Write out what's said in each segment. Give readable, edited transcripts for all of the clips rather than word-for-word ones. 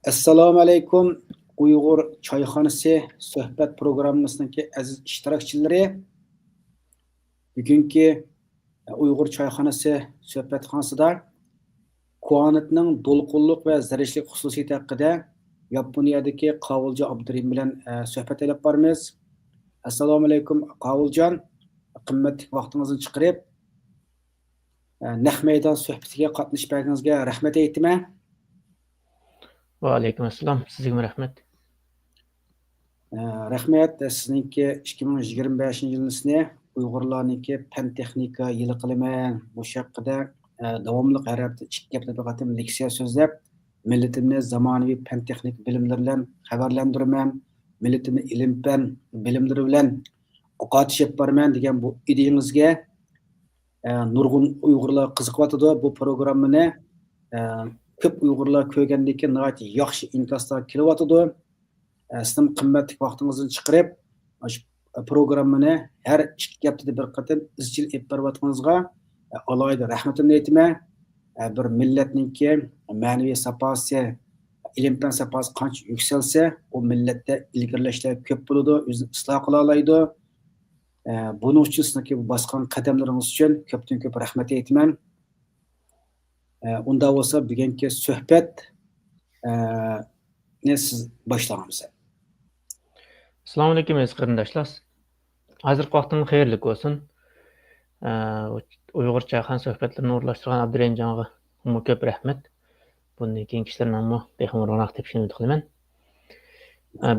Assalomu alaykum. Uyg'ur choyxonasi suhbat programmasining aziz ishtirokchilari. Bugungi Uyg'ur choyxonasi suhbatxonasida Kuanitning to'lqinliq va zararli xususiyati haqida Yaponiyadagi Qavuljon Abdurahim bilan suhbat olib boramiz. Assalomu alaykum Qavuljon. Qimmatli vaqtingizni chiqarib naq maydon suhbatiga qatnashganingizga rahmat aytaman. Va alaykum assalom. Sizga rahmat. Rahmat. Sizningki 2025-yilni Uyg'urlarniki fan texnika yili qilaman. Bu haqida davomli har hafta 2 haftada qatim leksiya so'zlab, millatimizni zamonaviy fan texnik bilimlar bilan xabarlandiraman. Millatimni ilm fan bilimlari bilan o'qitib boraman degan bu ideyangizga nurg'un Uyg'urlar qiziqyotdi. Bu programmani ko'p Uyg'urlar ko'rgandan keyin nihoyat yaxshi inkoslar kelyotdi. Sizning qimmatli vaqtingizni chiqarib, programmani har 2 haftada bir qatim izchil olib borayotganingizga alohida rahmatimni aytaman. Bir millatningki ma'naviy saposi, ilm-fan saposi qancha yuksalsa, u millatda ilgirlashlar ko'p bo'ladi, o'zini isloh qila oladi. Buning uchun sizlarga bosgan qadamlaringiz uchun ko'pdan-ko'p rahmat aytaman. Unda bo'lsa bugungi suhbat siz boshlag'ansiz. Assalomu alaykum aziz qarindoshlar. Hozirgi vaqtingiz xayrli bo'lsin. Uyg'ur choyxona suhbatlarini o'rlashtirgan Abdurahimjonga ko'p rahmat. Bundan keyin kishilarning ham behmurroq tepishini umid qilaman.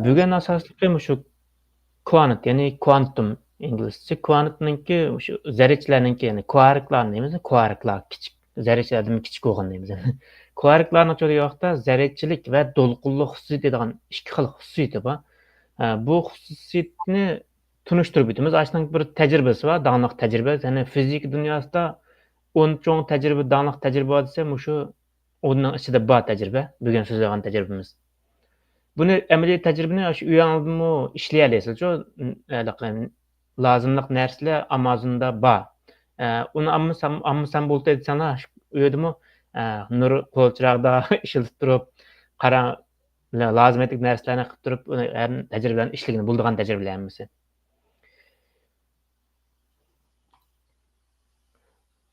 Bugun asosliqi shu quant, ya'ni quantum inglizcha quantninki shu zarrachalarninki, ya'ni quarklar deymiz, quarklar kichik zarrachalardan kichik bo'lgan deymiz. Quarklarning cho'ryoqda zarrachilik va to'lqinlik xususiyati degan ikki xil xususiyati bor. Bu xususiyatni tunishtirib o'tamiz. Ashning bir tajribasi bor, danglik tajriba. Ya'ni fizik dunyosida 10 cho'ng tajriba, danglik tajriba desa, shu o'nning ichida bor tajriba, bugun so'zlagan tajribamiz. Buni amaliy tajribani shu uyangizmi ishlay olasizchu, lozimlik narsalar Amazonda bor. Uni amma bo'lsa desanglar, uyedimi nur qo'lchirog'da ishilib turib, qara lazımetik narsalarni qilib turib, tajribalarni ishligini bo'ldigan tajribalarimiz.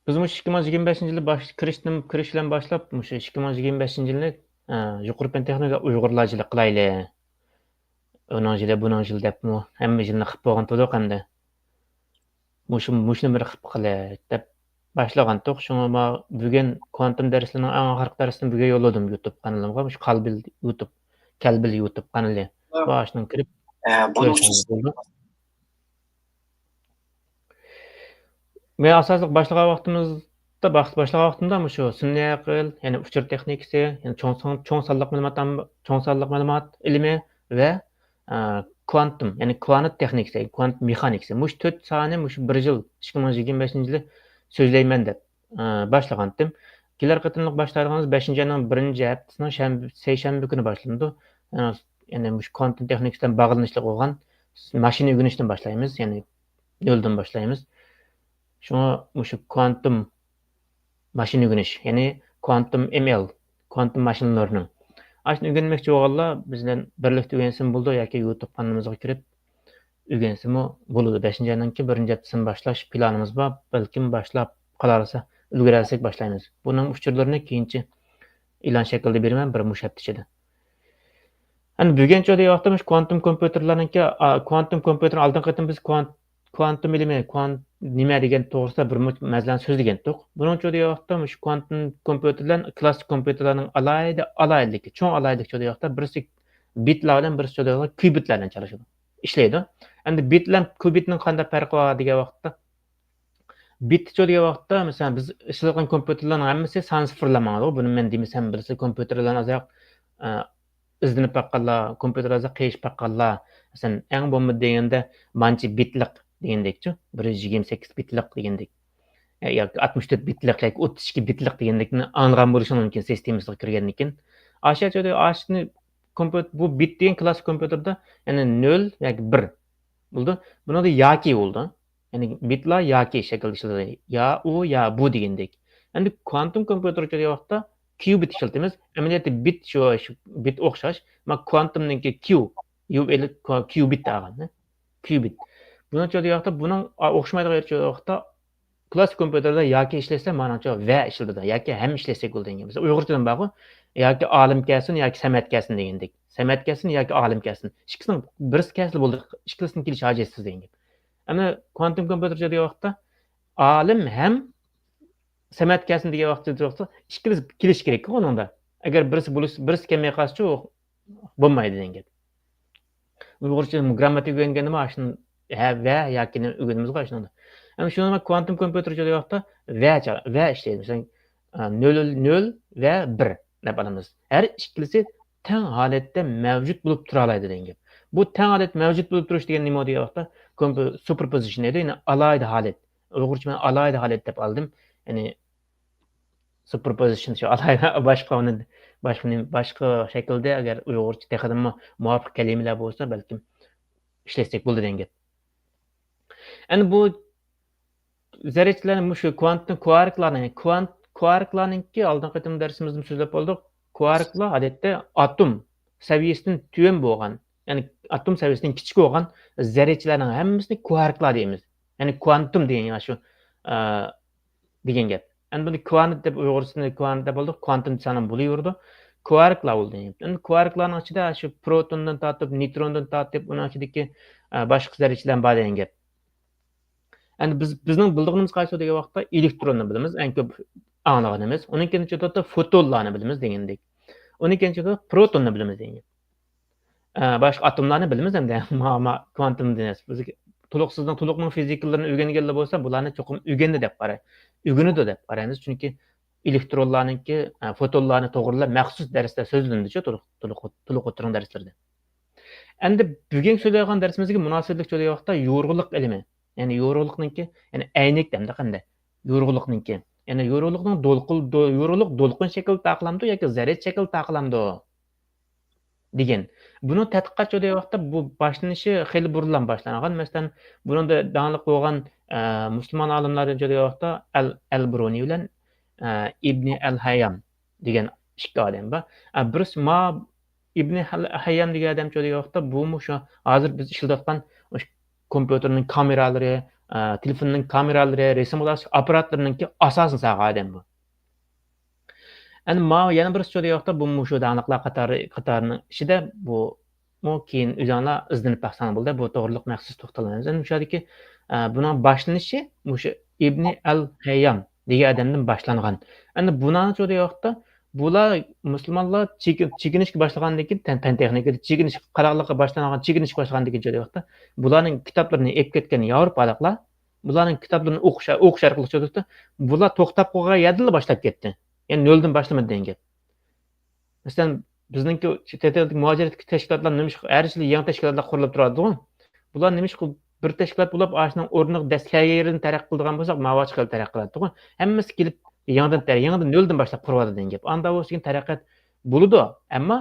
Biz 2025-yilda kirish bilan boshlab, 2025-yilni yuqori fan texnika Uyg'urlarchilik qilayli. Onun yili, buning yili debmi, hamma yilni qilib bo'lgan to'liq endi. Mushuni bir qilib qilay deb boshlagan to'q. Shunga bugun quantum darslarining eng oxirgi darsini bugun yo'lladim YouTube kanalimga. Shu Kalbil YouTube kanali. Boshdan kirib men asosiy boshlagan vaqtimda shu sun'iy aql, ya'ni uchur texnikasi, ya'ni cho'ng sonliq ma'lumot ilmi va quantum, ya'ni quanit texnikasi, quantum mexanikasi. Mush 4 sohani mush 1 yil 2025-yili so'zlayman deb boshlagandim. Kelar qatimliq boshlaydiganimiz 5-oyning 1-haftasining seshanba kuni boshlandi. Ya'ni mush quantum texnikasidan bog'lanishli bo'lgan mashina o'rganishdan boshlaymiz, ya'ni yo'ldan boshlaymiz. Shunga mush quantum mashina o'rganish, ya'ni quantum ML, quantum mashinalarning ashuni o'rganmoqchi bo'lganlar bizdan birlikda o'rgansin bo'ldi yoki YouTube kanalimizga kirib o'rgansimi bo'ladi. 5-oyning 1-haftasini boshlash planimiz bor. Balkim boshlab qolarsa, ulgurarsak boshlaymiz. Buning uchurlarini keyinchi e'lon shaklida beraman bir hafta ichida. Hani buguncha deyapmiz quantum kompyuterlarningki quantum kompyuter oldin qatim biz quantum ilmi, nima degan to'g'risida bir mazlan so'zlagan to'q. Buningcha deyapmiz quantum kompyuterlar klassik kompyuterlarning alayidligi, cho'ng alayidligi deyapti. Birisi bitlar bilan birisi deyapti qubitlar bilan çalışadi. İşlaydi. Endi bit bilan qubitning qanday farqi bor degan vaqtda bit degan vaqtda masalan biz ishlayotgan kompyuterlarning hammasi son sifirlamaydi. Buni men demasam birisi kompyuterlarning azoq izlanib baqqanlar, kompyuterlarda qiyishib baqqanlar. Masalan, eng bo'lmadi deganda manchi bitlik degandekchi, 128 bitlik degandek. Yoki 64 bitlik yoki 32 bitlik degandekni anglagan bo'lishi mumkin sistemasiga kirgandan keyin. Ashni kompyuter bu bit degan klassik kompyuterda ya'ni 0 yoki 1 bo'ldi. Bunda yoki bo'ldi. Ya'ni bitlar yoki shaklda ishlaydi. Ya u ya bu degandek. Endi quantum kompyuter degan vaqtda qubit ishlatamiz. Amaliyotda bit shu bit o'xshash. Ma kvantumningki q qubit degan, qubit. Buni yoqda buning o'xshamaydigan yoqda klassik kompyuterda yoki ishlasa manimcha va ishlatadi yoki ham ishlasak bo'ldi degan. Biz Uyg'urchadan bor yoki olim kelsin yoki samat kelsin degandek. Samat kelsin yoki olim kelsin. Ikkisining birisi kelsa bo'ldi, ikkisining kelishi hojatsiz degan. Ama kvantum kompyuterda yoqda olim ham samat kelsin degan vaqtda yoqda ikkisi kelish kerak o'ningda. Agar birisi kelmay qolsa bo'lmaydi degan. Uyg'urcha grammatik o'rganganimda shuni va yoki o'rganimizga shunda. Ama shuni kvantum kompyuterda yoqda va ishlaydi. Masalan 0 va 1 deb olamiz. Har ikkisi teng holatda mavjud bo'lib tura oladi degan. Bu teng holat mavjud bo'lib turish degan nima deyapti? Superposition edi, ya'ni alayda holat. Uyg'urcha men alayda holat deb oldim. Ya'ni superposition shu alayda boshqa shaklda agar Uyg'urcha texadimmi muvofiq kalimalar bo'lsa, balkim ishlasak bo'ladi degan. Endi bu zarrachalarning shu kvantum quarklarningki oldingi qatim darsimizda so'zlab bo'ldik. Quarklar odatda atom saviyasidan tuyon bo'lgan, ya'ni atom saviyasidan kichik bo'lgan zarrachalarning hammasini quarklar deymiz. Ya'ni kvantum degan shu degan gap. Endi buni kvant deb Uyg'urchada kvant deb bo'ldik, kvantum desam bo'laverdi. Quarklar bo'ldi. Endi quarklarning ichida shu protondan tortib, neutrondan tortib, uning ichidagi boshqa zarrachalar bor degan gap. Endi bizning bildig'imiz qaysi degan vaqtda elektronni bilamiz, eng ko'p anglaganimiz. Uning ikkinchisi fotonlarni bilamiz degandek. Uning ikkinchisi protonni bilamiz degan. Boshqa atomlarni bilamiz endi kvantum deymiz. Biz to'liqning fizikalarni o'rganganlar bo'lsa, bularni cho'qim o'rgandi deb qaraymiz. O'rganadi deb qaraymiz, chunki elektronlarningki fotonlarni to'g'rilab maxsus darsda so'zlandi-ku, to'liq o'tiring darslarda. Endi bugun so'zlayotgan darsimizga munosabatli so'zlayotgan vaqtda yorug'lik ilmi. Yani yorug'likningki, yani aynak demda qanday? Yorug'likningki. Yani yorug'likning yorug'lik to'lqin shakl taqlamdi yoki zaryad shakl taqlamdi degan. Buni tadqiqot so'zlayotgan vaqtda bu boshlanishi xeyli burundan boshlangan. Masalan, buningda da'liq bo'lgan musulmon olimlar so'zlayotgan vaqtda al-Bruni bilan Ibn al-Hayyam degan ikki odam bor. Birisi Ibn al-Hayyam degan odam so'zlayotgan vaqtda bu shu hozir biz ishlayotgan kompyuterning kameralari, telefonning kameralari, resim olash apparatlariningki asosini saqlagan odam bu. Endi yana bir so'zlayotda bu shu aniqlar qatorining ichida bu keyin o'zinglar izlanib baxsan bo'ldi. Bu to'g'riliq maxsus to'xtalamiz. Endi o'shadiki buning boshlanishi shu Ibn al-Hayyam degan odamdan boshlangan. Endi bunani so'zlayotda bular musulmonlar chekinishga boshlagandan keyin fan texnikada qaraqliqqa chekinishga boshlagandan keyin so'zlayotda bularning kitoblarini olib ketgan yevropaliklar bularning kitoblarini o'qish orqali so'zlayotda bular to'xtab qolgan yerdan boshlab ketdi. Yani noldan başlamadı degan gap. Masalan, bizningki chet-eldagi muajirat tashkilotlar nima ish har yili yangi tashkilotlar qurilib turadi-ku. Bular nima ish bir tashkilot bo'lib, ashning o'rniga daskayerini taraqqiy qilgan bo'lsak, ma'voch qilib taraqqiy qiladi-ku. Hammasi kelib yangidan noldan boshlab quradi degan gap. Anda o'sgan taraqqiyot bo'ladi, ammo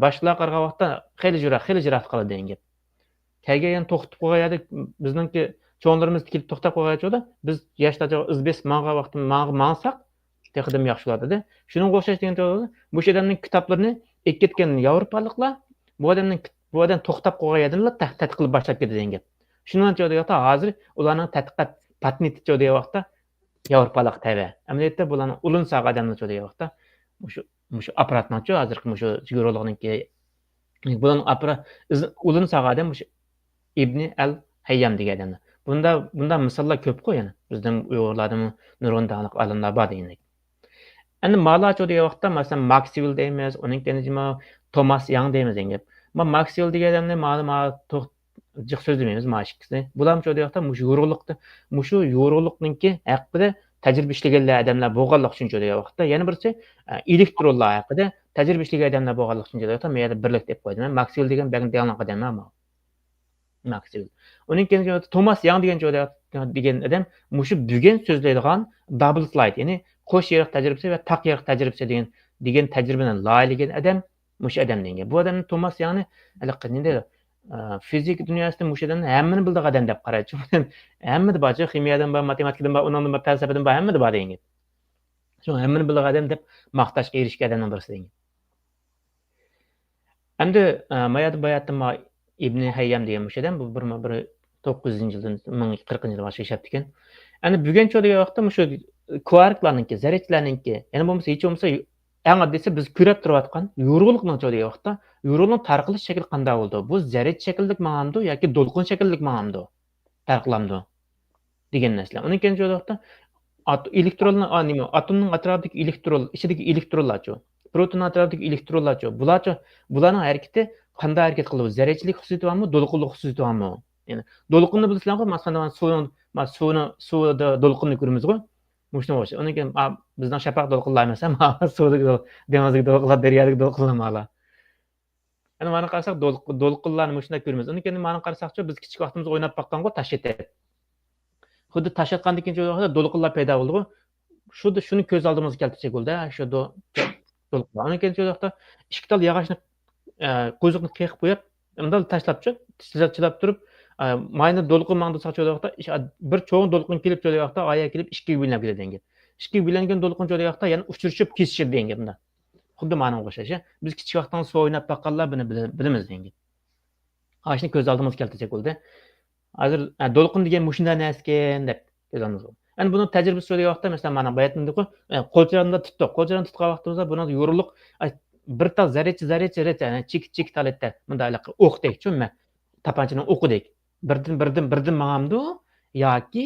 boshqa qarg'a vaqtda xeyli jirat qiladi degan gap. Kelgan to'xtab qolgan yerda bizningki cho'nglarimiz kelib to'xtab qolgan joyda biz yoshlarga izbes manga vaqtda mangsak texadim yaxshilardi. Shuning o'xshash degan bu odamning kitoblarini olib ketgan yevropaliklar bu odam to'xtab qolgan yerdan tadqiq qilib boshlab ketdi degan gap. Shundan joyda hozir ularning tadqiqot patenti joyda vaqtda yevropalik tava. Amaliyotda bularning ulun saq odamlar joyda vaqtda shu apparatning hozirgi shu yorug'likningki bularning apparat ulun saq odam Ibn al-Hayyam degan odamlar. Bunda misollar ko'p qo'yadi. Bizning Uyg'urlarning nurondalik olimlar bor deganlik. Endi Malacho degan vaqtda masalan Maxwell deymiz, uning kenajima Thomas Young deymiz degan. Maxwell degan odamni jiq so'zlamaymiz mashqisi. Bular degan vaqtda mushu yorug'likningki haqida tajriba ishlaganlar odamlar bo'lganlik uchun degan vaqtda yana birisi elektronlar haqida tajriba ishlagan odamlar bo'lganlik uchun degan vaqtda men birlik deb qo'ydim. Maxwell degan bag'anliq odam emas. Maxwell. Uning kenajima Thomas Young degan odam mushu bugun so'zlaydigan double slide, ya'ni qo'sh yerik tajribasi va taq yerik tajribasi degan tajribani loyilagan odam mushu odam degan. Bu odamni Thomas Youngni qanday fizik dunyosida mushu odamni hammani bildigan odam deb qaraydi. Hammada bor, ximiyadan bor, matematikadan bor, undan bor, falsafadan bor, hammada bor degan. Şu hammani bilgan adam deb maqtashga erishgan odamning birisi degan. Endi bayatda İbn Hayyam degan o'sha odam bu 1900-yildan 1040-yilga boshqa yashab ekan. Endi bugun cho'lgan vaqtda shu kvarklarningki, zarrachalarningki, yana bo'lmasa hech bo'lmasa eng oddiysi biz ko'rib turayotgan yorug'likning cho'lgan vaqtda yorug'likning tarqalish shakli qanday bo'ldi? Bu zarracha shakllik ma'nomda yoki to'lqin shakllik ma'nomda farqlanadi degan narsa. Undan keyin cho'lgan vaqtda elektronlar atomning atrofidagi elektron, ichidagi elektronlarchi, proton atrofidagi elektronlarchi, bularning harakati qanday harakat qiladi? Zarrachilik xususiyati bormi, to'lqinlik xususiyati bormi? Yani to'lqinni bilsanglar, masalan, suvda to'lqinni ko'ramiz-ku. Mushuna o'sha. Undan keyin bizning shafaq to'lqinlar emas, suvdagi dengizdagi to'lqinlar, daryodagi to'lqinlar ma'la. Yani mana qarasak to'lqinlarni mushuna ko'ramiz. Undan keyin mana qarasakchi biz kichik vaqtimizda o'ynab baqqango tash etadi. Xuddi tash atgandan keyin joyda to'lqinlar paydo bo'ldi-ku. Shuni ko'z oldimizga keltirsak bo'ldi, shu to'lqinlar. Undan keyin joyda ikki tal yog'ochni qo'ziqni qiyib qo'yib, undan tashlabchi, chilab turib, mayni to'lqin mangda sochilgan vaqtda bir cho'ng to'lqin kelib joyga vaqtda oya kelib ikkiga bo'linib ketadi degan. Ikkiga bo'lingan to'lqin joyga vaqtda yana uchrashib kesishadi degan bunda. Xuddi ma'noga o'xshash. Biz kichik vaqtdan suv o'ynab baqqanlar buni bilamiz degan. Ashni ko'z oldimizga keltirsak bo'ldi. Hozir to'lqin degan mushunda narsa-ekan deb ko'zamiz. Endi buni tajribasi joyga vaqtda masalan mana bayatningda qo'lchanda tutdik. Qo'lchanda tutgan vaqtimizda buni yorug'lik bir tal zarracha chik talatda bunday o'qdek, tushunma. Tapanchaning o'qidek. Birdan ma'amdu yoki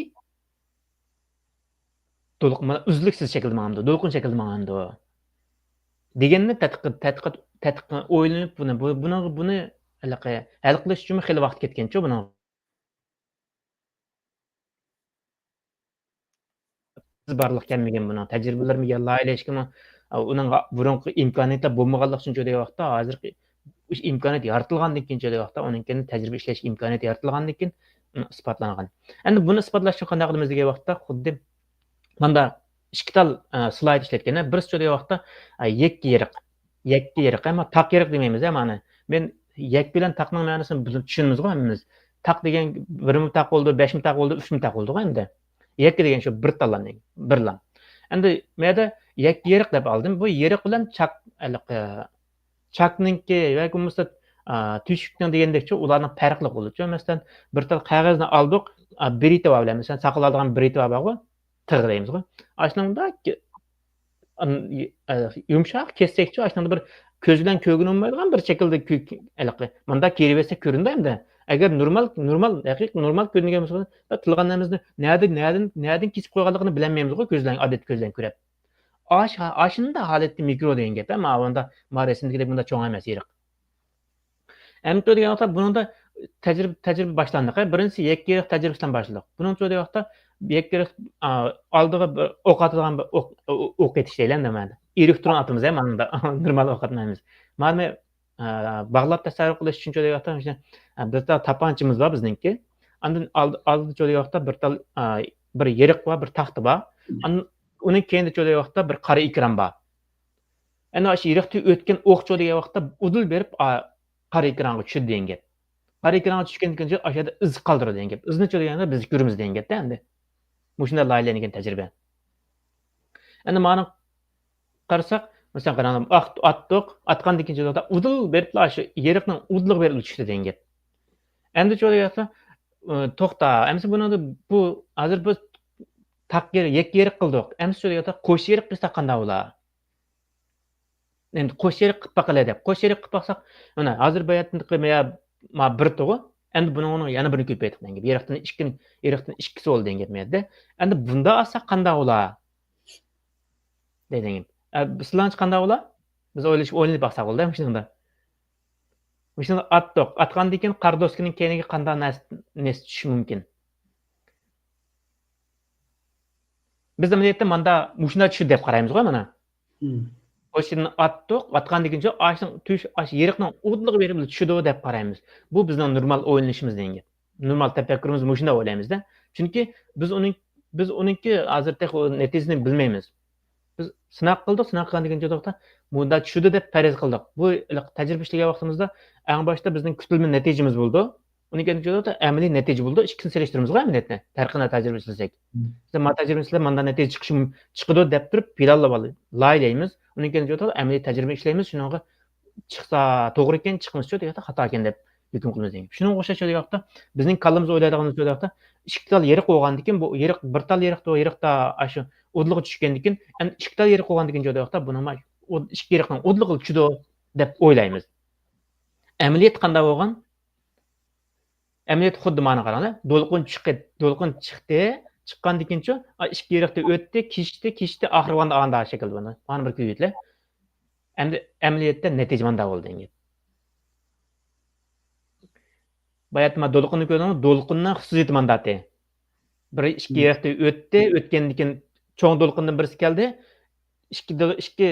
to'lqin uzluksiz shaklda ma'amdu, to'lqin shaklda ma'amdu. Deganni tadqiq o'ylanib buni hal qilish uchun xeyli vaqt ketgan-ku buni. Barliq kelmagan buni tajribalarga yallaylaşkimi uning burunqi imkoniyatlar bo'lmaganligi uchun jo'day vaqtda hozirgi imkoniyat yaratilgandan keyin jo'day vaqtda uning keyin tajriba ishlash imkoniyati yaratilgandan keyin isbotlangan. Endi buni isbotlash uchun qanday qilamiz degan vaqtda xuddi manda ikki tal slayd ishlatgan. Birisi jo'day vaqtda yakka yeriq, ammo taq yeriq demaymiz, mana. Men yak bilan taqning ma'nosini tushunamiz hammamiz. Taq degan 1 taq bo'ldi, 5 taq bo'ldi, 3 taq bo'ldi endi. Yakka degan shu bir tallanning, birlam. Endi menda yakka yeriq deb oldim. Bu yeriq bilan chaqninki yoki bo'lmasa teshikning degandekchi ularning farqli bo'ladi. Masalan, bir tal qog'ozni oldik, britva bilan, masalan, saqladigan britva bor-ku, tig' deymiz-ku. Ashningda yumshoq kessakchi, ashningda bir ko'z bilan ko'rinmaydigan bir shaklda manda keriversa ko'rindi endi. Agar normal ko'ringan bo'lsa, tilganlarimizni nereden kesib qo'yganligini bilmaymiz-ku, odat ko'zdan ko'rib. Ashunda holatda mikro degan gap, ammo unda resimdagidek bunda cho'ng emas yeriq. Endi degan vaqtda buningda tajriba boshlandi. Birinchisi yakka yeriq tajribasidan boshladik. Buning uchun degan vaqtda yakka yeriq oldiga o'q atadigan o'q etish deyiladi mana. Elektron atamiz, mana normal o'q atmaymiz. Mana bog'lab tasavvur qilish uchun degan vaqtda bir tal tapanchamiz bor bizningki. Undan oldi jo'day vaqtda bir yeriq bor, bir taxta bor. Uning keyinda jo'day vaqtda bir qora ekran bor. Endi o'sha yeriqda o'tgan o'q jo'day vaqtda udul berib qora ekranga tushdi degan gap. Qora ekranga tushgandan keyin o'shada iz qoldiradi degan gap. Izni deganda biz ko'ramiz degan gapda endi. Mushunda laylangan tajriba. Endi mana qarasak, masalan, qaranglar, atgandan keyin jo'da udul berib shu yeriqning udliq berib tushdi degan gap. Endi jo'da to'xta. Endi bu hozir biz yakka yeriq qildik. Endi jo'da qo'sh yeriq qilsa qanday bo'lar? Endi qo'sh yeriq qilib baqiladi deb. Qo'sh yeriq qilib baqsak, mana hozir bayatni bir to'g'i. Endi buni yana birini ko'paytirib degan gap. Yeriqdan ikkisi bo'ldi degan gap menda. Endi bunda olsak qanday bo'lar? degan gap. Sizlarcha qanday bo'lar? Biz o'ylab baqsak bo'ldi shunda. Shunda atgandan keyin qardoskining keyiniga qanday nes tushishi mumkin? Biz amaliyotda manda mushunda tushdi deb qaraymiz-ku mana. O'shini atgandan keyin yeriqning udliq berib tushdi deb qaraymiz. Bu bizning normal o'ylanishimiz degan gap. Normal tafakkurimiz mushunda o'ylaymiz-da. Chunki biz uningki hozirda natijasini bilmaymiz. Biz sinaq qilgandan keyin jo'da bunda tushdi deb faraz qildik. Bu tajriba ishlagan vaqtimizda eng boshda bizning kutilgan natijamiz bo'ldi. Onun kendi joyda amaliy natija bo'ldi. Ikkisini selishtiramiz qo'y amaliyotni. Farqini tajriba qilsak. Siz ma tajriba qilsanglar manda natija chiqadi deb turib planlab oldik. Laylaymiz. Onun kendi joyda amaliy tajriba ishlaymiz. Shunga chiqsa to'g'ri ekan, chiqmasa deganda xato ekan deb hukm qilamiz degan. Shuning o'xshash deganda bizning kallamiz o'ylaydiganimiz deganda ikki tal yirik bo'lgandan keyin bu yirik bir tal yiriqda shu o'dliq tushgandan keyin endi ikki tal yirik bo'lgandan keyin deganda buni ikki yiriqning o'dliqi tushdi deb o'ylaymiz. Amaliyat qanday bo'lgan? Amaliyat xuddi mana qaranglar. Do'lqin chiqdi. Chiqqandan keyin ikki yiriqda o'tdi, kechdi, oxirganda anda shakl bo'ldi. Mana bir ko'yitlar. Endi amaliyotda natija manda bo'ldi endi. Bayatma do'lqinni ko'rdingmi? Do'lqinning xususiyati mandati. Bir ikki yiriqda o'tdi, o'tgandan keyin cho'ng do'lqindan birisi keldi. Ikki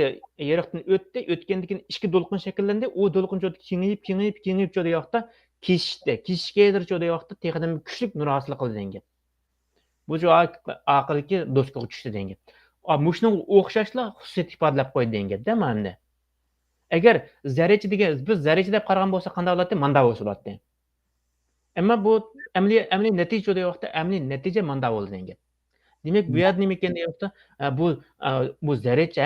yiriqdan o'tdi, o'tgandan keyin ikki do'lqin shakllandi. U do'lqin kengayib jo'da yoqda keshishga jo'da yoqda texnik kuchli nur hosil qildi degan. Bu oxirgi doskaga tushdi degan. Mushning o'xshashlar xususiyat ifodalab qo'ydi degan-da menda. Agar biz zarracha deb qaragan bo'lsa qanday bo'ladi? Manda bo'ladi. Ammo bu amaliy natija yo'qda, amaliy natija manda bo'ldi degan. Demak, bu yerda nima ekan deyapti? Bu zarracha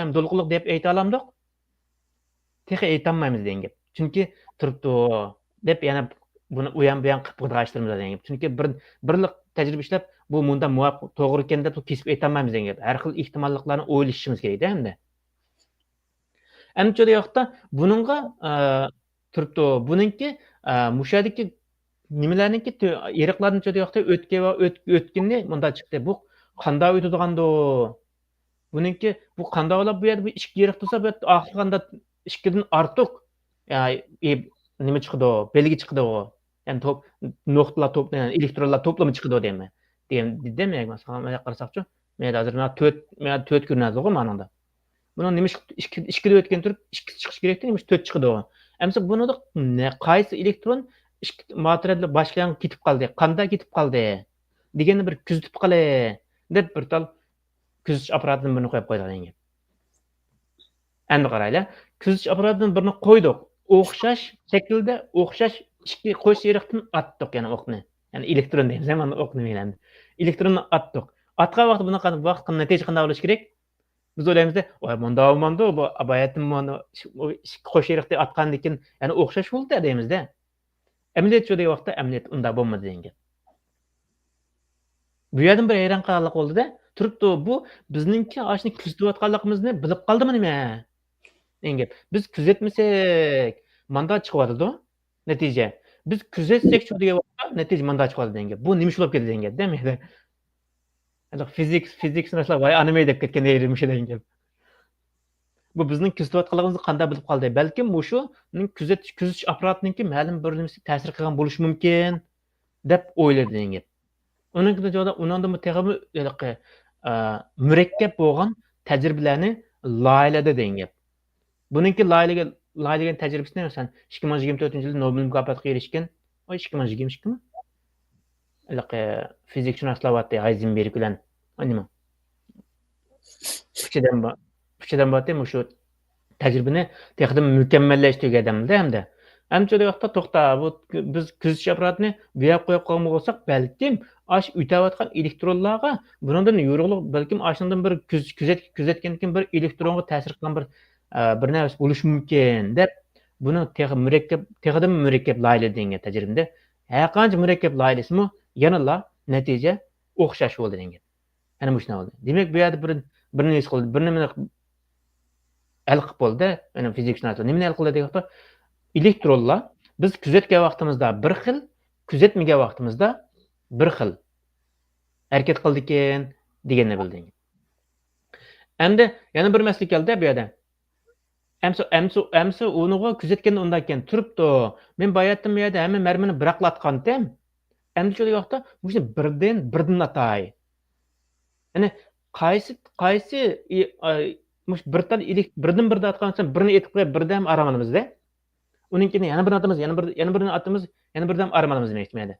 ham do'lqinlik deb ayta olamdiq. Texi aytolmaymiz degan. Chunki turibdi deb yana buni u ham bu ham qilib qidg'ashtiramiz degan. Chunki birlik tajriba ishlab bu munda muvofiq to'g'ri ekan deb kesib aytolmaymiz degan. Har xil ehtimolliklarni o'ylashimiz kerak-da endi. Endi yoqda buningga turibdi. Buningki mushadiki nimalarniki yeriqlarning yoqda o'tganni bunda chiqdi. Bu qanday o'tadigandu? Buningki bu qanday bo'lib bu yerda bu ikki yeriq tursa bu oxirganda ikkidan ortiq nima chiqdi? Belgi chiqdi. Ya'ni nuqtalar to'plami, elektronlar to'plami chiqdi deyman. Demak, masalan, qarasaqchi, men hozir 4 ko'rinadi-ku meningda. Buni nima ikkida o'tgan turib, ikkisi chiqish kerak-da, nima 4 chiqdi. Ammo bunida qaysi elektron materiallar boshqa ketib qoldi, qanday ketib qoldi deganni bir kuzatib qolay deb bir tal kuzatish apparatini birini qo'yib qo'ydik degan. Endi qaraylar, kuzatish apparatini birini qo'ydik. O'xshash shaklda, o'xshash ikki qo'sh yeriqdan atdik, ya'ni o'qni. Ya'ni elektron deymiz, mana o'qni endi. Elektronni atdik. Atgan vaqt bunaqa vaqt natija qanday bo'lishi kerak? Biz o'ylaymiz-da, "Voy, munda bu abayatim mana qo'sh yeriqda atgandan keyin, ya'ni o'xshash bo'ldi" deymiz-da. Amaliyot jo'da vaqtda amaliyot unda bo'lmadi degan. Bu yerdan bir hayron qolganlik bo'ldi-da. Turibdi, bu bizningki ashni kuzatayotganligimizni bilib qoldimi nima? Degan. Biz kuzatmasak, manda chiqyapti-da natija. Biz kuzatsak shu degan vaqtda natija manda chiqadi degan. Bu nima bo'lib ketdi degan, demaydi. Hali fizik narsalar voy anime deb ketgan yerimish degan. Bu bizning kuzatayotganligimizni qanday bilib qoldi? Balkim bu shuning kuzatish apparatininki ma'lum bir nimasi ta'sir qilgan bo'lishi mumkin deb o'yladi degan. Undan bu texmi murakkab bo'lgan tajribalarni loyilada degan. Buningki loyilagan tajribasini masalan 2024-yilda Nobel mukofotiga erishgan, 2022mi? Fizikçiler vardı Heisenberg bilen anima. Fikirden batım şu tecrübeni texdim mükemmelleştirgen adamda hem de. Hem şöyle vaqtda to'xta, bu biz kuzatish apparatini bu yoqqa qo'yib qo'ygan bo'lsak, balkim ash o'tayotgan elektronlarga bundan yo'riqlik balkim ashundan bir kuzatgandan keyin bir elektronga ta'sir qilgan bir narsa bo'lishi mumkin deb buni texdim murakkab loyiha degan tajribada har qancha murakkab loyihasimi yanıla natija o'xshash bo'ldi degan. Ana bu shunday bo'ldi. Demak, bu yerda bir nima qildi, bir nima hal qilib bo'ldi. Mana fizikchilar nima hal qildi deganda, elektronlar biz kuzatgan vaqtimizda bir xil, kuzatmagan vaqtimizda bir xil harakat qildi ekan deganni bildi. Endi yana bir masala keldi bu yerda. Amso unuga kuzatganda undan keyin turibdi. Men bayatdim bu yerda hamma marmini biraqlatgandim. Endi shu yoqda bu birdan atay. Ya'ni qaysi mush birdan birda atgansan birini etib qo'yib birdan aramanimizda. Uninkining yana birini atamiz, yana birini atamiz, yana birdan aramanimiz demakmi?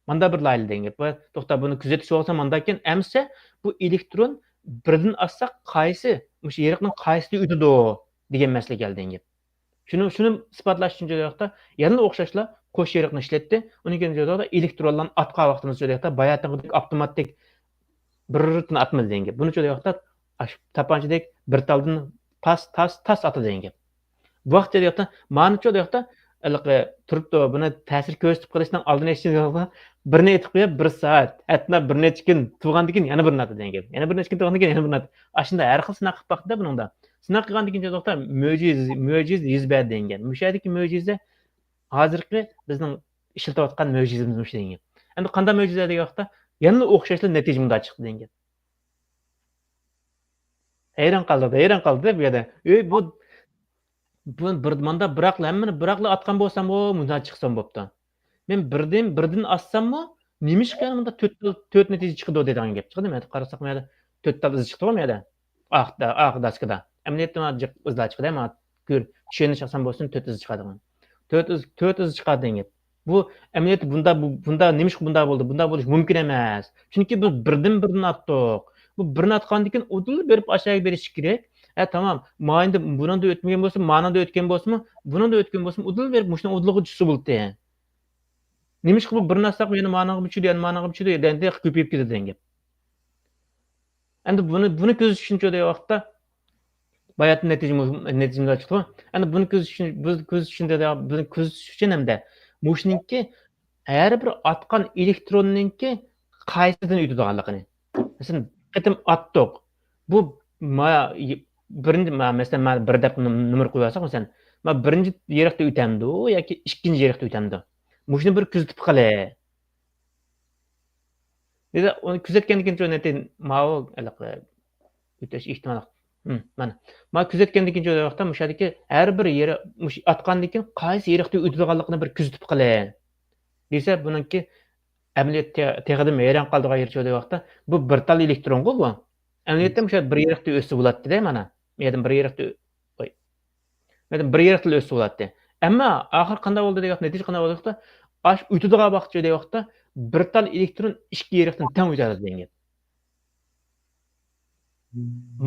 Manda bir loyiha degan. To'xta, buni kuzatish bo'lsa manda ekan, amsa bu elektron birdan atsa qaysi mush yeriqning qaysida o'tadi degan masala keldi degan. Shuni isbotlash uchun yoqda yana o'xshashlar qo'sh yeriqni ishlatdi. Undan keyin joyda elektronlarni atqa vaqtimiz joyda bayatdagi avtomatik bir ritni atmadi degan gap. Buni joyda tapanchadek bir taldan tas atadi degan gap. Bu vaqt joyda ma'ni joyda turibdi buni ta'sir ko'rsatib qilishdan oldin birni aytib qo'yib 1 soat, hatto bir necha kun tug'andan keyin yana bir nata degan gap. Yana bir necha kun tug'andan keyin yana bir nata. Ashunda har xil sinaq qilib baqdi buningda. Sinaq qilgandan keyin joyda mo'jiz yuz berdi degan. Mushadagi mo'jiza hozirgi bizning ishlatayotgan mo'jizamiz shu degan. Endi qanday mo'jiza degan vaqtda yana o'xshashli natija bunda chiqdi degan. Hayron qoldi bu yerda. Bu bir manda biroqla hammani biroqla atgan bo'lsam, bundan chiqsam bo'pti. Men birdan assam-mu, nima ishqani bunda 4 natija chiqdi degan gap chiqdimi? Qarasak mayli 4 ta iz chiqdi mıydı? Daskada. Emniyetdan izlar chiqdi, ama ko'r tushunib chiqsam bo'lsin 4 iz chiqadi. 4 iz chiqadi degan. Bu emniyet bunda nima ish bunda bo'ldi? Bunda bo'lish mumkin emas. Chunki biz birdan atdik. Bu birini atgandan keyin udul berib aşağıya berish kerak. Tamam. Mayında bundan da ötmegen bo'lsa, ma'noda ötken bo'lsa, bundan da ötken bo'lsa, udul berib mushuni udulg'i tushib bo'ldi. Nima ish qilib bir narsa qilib yana ma'noga bichidi, yana ma'noga bichidi, endi ko'payib ketadi degan gap. Endi buni ko'zish uchun jo'day vaqtda bayatın neticamlar chiqdi. Endi buni ko'zish uchun hamda mushuninki har bir atgan elektronninki qaysidan o'tadiganligini. Masalan, qatim atdik. Bu birinchi masalan bir deb nomer qo'yarsak, masalan, men birinchi yerda o'tamdi yoki ikkinchi yerda o'tamdi. Mushuni bir kuzatib qolay. Dedi, uni kuzatgandan keyin jo'natay, ma'o o'tash ehtimoli. Mana kuzatgandan keyin jo'day vaqtda mushadiki har bir yeri atgandan keyin qaysi yerda o'tadiganligini bir kuzatib qolay. Desa, buningki amaliyot teg'dim hayron qoldigan yer jo'day vaqtda bu bir tal elektron-ku bu. Amaliyotda musha bir yerda o'sib bo'ladi-da mana. Men bir yerda o'sib bo'ladi. Ammo oxir qanday bo'ldi degan natija qanday bo'ldi? Aş o'tadigan vaqt jo'day vaqtda bir tal elektron ikki yerdan teng o'tadi degan.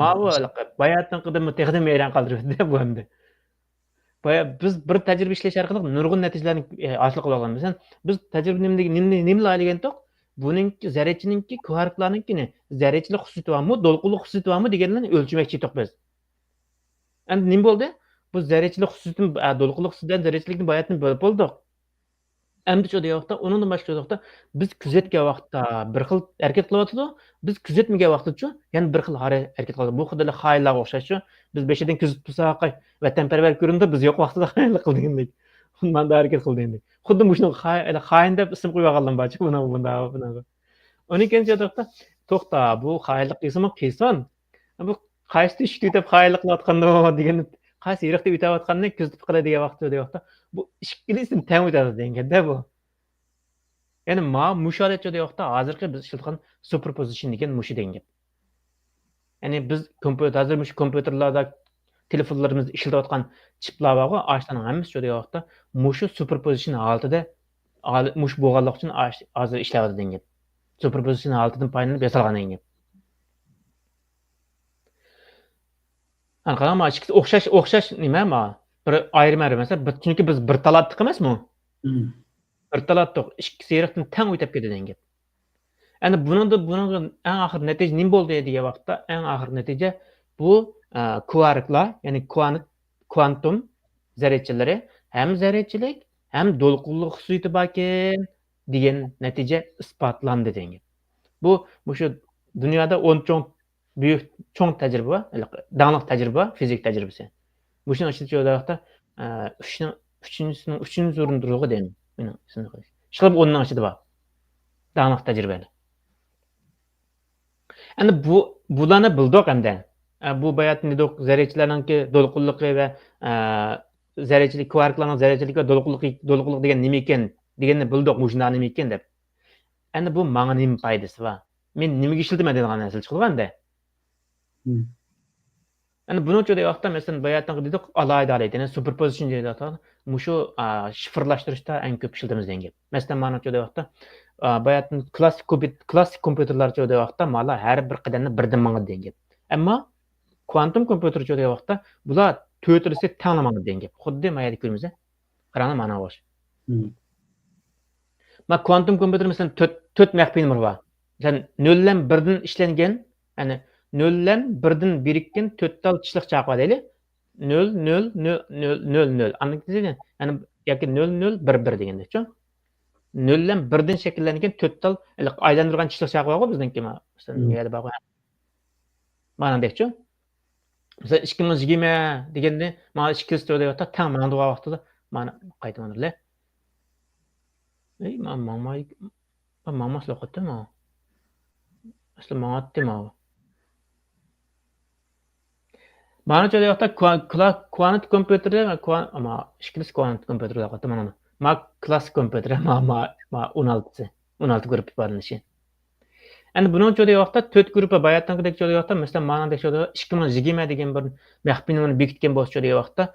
Ma'lum bayatdan qadam teg'dim hayron qoldirdi bu endi. Biz bir tajriba ishlash orqali nurg'un natijalarni hosil qila olamiz. Biz tajriba nimni olgandik? Buningki zarrachininki, kvarklarninkini zarrachilik xususiyati bormi, to'lqinlik xususiyati bormi deganlarni o'lchmoqchi edik biz. Endi nima bo'ldi? Bu zarrachilik xususiyatini, to'lqinlik xususiyatidan zarrachilikni bayatdan bo'lib bo'ldik. Endi shu vaqtda undan boshqa vaqtda biz kuzatgan vaqtda bir xil harakat qilyapti. Biz kuzatmagan vaqtda yana bir xil harakat qiladi. Bu xuddi xaylarga o'xshash. Biz beshidan kuzatib tursak, vatanparvar ko'rinda biz yo'q vaqtida xaylar qildik. Bundan da harakat qildik. Xuddi shuni xayn deb ism qo'yib olganlar barcha buni. Uning keyin vaqtda to'xta, bu xaylik ismi qiyson. Bu qaysi ishni deb xaylik qilayotganda degan qaysi yerda o'tayotganini kuzatib qiladigan vaqtda bu ikkilisini teng o'tadi deganda bu. Ya'ni musholat jo'day vaqtda hozirgi biz ishlatgan superposition degan mushi degan. Ya'ni biz kompyuterlarda telefonlarimizda ishlatayotgan chiplar borku, ashlarning hammasi jo'day vaqtda mushu superposition holatida mush bo'lganlik uchun hozir ishlaydi degan. Superposition holatidan foydalanib yasalgan degan. Qarama, o'xshash nima? Bir ayrim mesela chunki biz bir talatdik emasmi? Bir talatdik, ikki seriqdan teng o'tib ketdi degan gap. Endi buning eng oxir natija nima bo'ldi degan vaqtda eng oxir natija bu kvarklar, ya'ni kvantum zarrachilari ham zarrachilik, ham to'lqinlik xususiyati bor ekan degan natija isbotlandi degan. Bu shu dunyoda 10 cho'ng tajriba, danglik tajriba, fizik tajribasi. Bu shuni ishlatib vaqtda 3-chi o'rinda turadi deyman. Meni shunday qilish. Ishqilib 10ning ichida bor. Danglik tajribalar. Endi bularni bildik endi. Bu bayatni zarrachilarningki to'lqinligi va zarrachilik kvarklarning zarrachilik va to'lqinlik degan nima ekan deganni bildik, bu shunday nima ekan deb. Endi bu menga nima foydasi bor? Men nimaga ishlataman degan narsa chiqdi endi. Yani bunu jo'day vaqtda masalan bayatdan dedik alayda, ya'ni superposition deydi. Mushu shifrlashtirishda eng ko'p ishlatamiz degan gap. Masalan, mana jo'day vaqtda bayatdan klassik kompyuterlar jo'day vaqtda mana har bir qadamni birdan mangadi degan gap. Ammo kvantum kompyuter jo'day vaqtda bular to'rtlisi tenglamangadi degan gap. Xuddi mayda ko'rimiz. Qarang mana o'sh. Ma quantum kompüter mesela 4 maxfiy numar var. Sen 0 bilan 1 dan ishlangan, ya'ni 0 bilan 1 dan birikkan 4 tal tishliq chaq var deyli. 0 0 0 0 0 0. Anladınız? Yani yoki 0 0 1 1 deganda-chi. 0 bilan 1 dan shakllangan 4 tal aylantirgan tishliq chaq var-ku bizniki ma. Yerda bor. Manadek-chi. Mesela 2020 deganda mana 200 deyapti, tang mana bu vaqtida mana qaytamandirlar. Ey, mama sloqatdimi? Asli manatdimi? Mana şöyle yoqda kvant kompüterda ama ikkilisi kvant kompüterda yoqda mana. Ma klassik kompüter ma 16 grup barnishi. Endi buning şöyle yoqda 4 gruppa bayatdankidek şöyle yoqda mesela manadek şöyle 2020 degan bir maxfiy numarni bekitgan bo'lsa şöyle yoqda